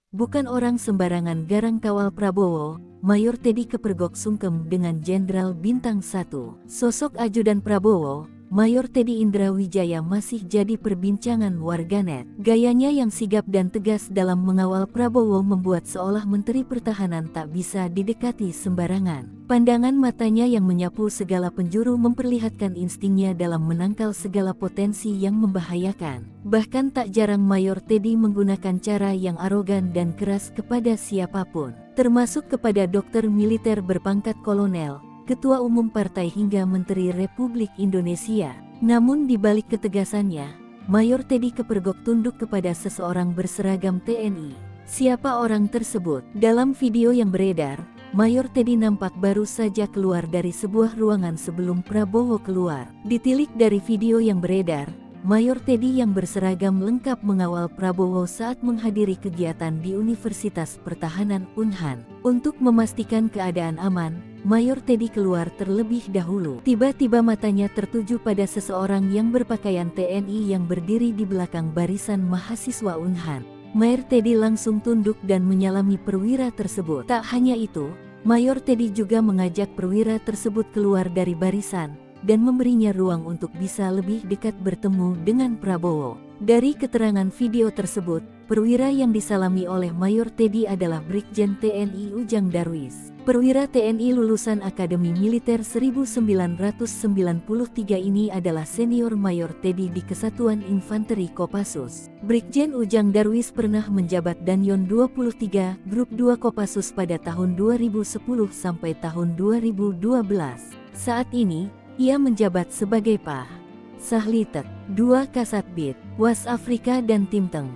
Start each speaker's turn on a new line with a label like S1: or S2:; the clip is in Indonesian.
S1: Bukan orang sembarangan garang kawal Prabowo, Mayor Teddy kepergok sungkem dengan Jenderal Bintang 1. Sosok ajudan Prabowo, Mayor Teddy Indrawijaya masih jadi perbincangan warganet. Gayanya yang sigap dan tegas dalam mengawal Prabowo membuat seolah Menteri Pertahanan tak bisa didekati sembarangan. Pandangan matanya yang menyapu segala penjuru memperlihatkan instingnya dalam menangkal segala potensi yang membahayakan. Bahkan tak jarang Mayor Teddy menggunakan cara yang arogan dan keras kepada siapapun, termasuk kepada dokter militer berpangkat kolonel, Ketua Umum Partai hingga Menteri Republik Indonesia. Namun di balik ketegasannya, Mayor Teddy kepergok tunduk kepada seseorang berseragam TNI. Siapa orang tersebut? Dalam video yang beredar, Mayor Teddy nampak baru saja keluar dari sebuah ruangan sebelum Prabowo keluar. Ditilik dari video yang beredar, Mayor Teddy yang berseragam lengkap mengawal Prabowo saat menghadiri kegiatan di Universitas Pertahanan Unhan. Untuk memastikan keadaan aman, Mayor Teddy keluar terlebih dahulu. Tiba-tiba matanya tertuju pada seseorang yang berpakaian TNI yang berdiri di belakang barisan mahasiswa Unhan. Mayor Teddy langsung tunduk dan menyalami perwira tersebut. Tak hanya itu, Mayor Teddy juga mengajak perwira tersebut keluar dari barisan dan memberinya ruang untuk bisa lebih dekat bertemu dengan Prabowo. Dari keterangan video tersebut, perwira yang disalami oleh Mayor Teddy adalah Brigjen TNI Ujang Darwis. Perwira TNI lulusan Akademi Militer 1993 ini adalah senior Mayor Teddy di Kesatuan Infanteri Kopassus. Brigjen Ujang Darwis pernah menjabat Danyon 23 Grup 2 Kopassus pada tahun 2010 sampai tahun 2012. Saat ini, ia menjabat sebagai Pah. Sahlitek, 2 Kasatbid, Was Afrika dan Timteng.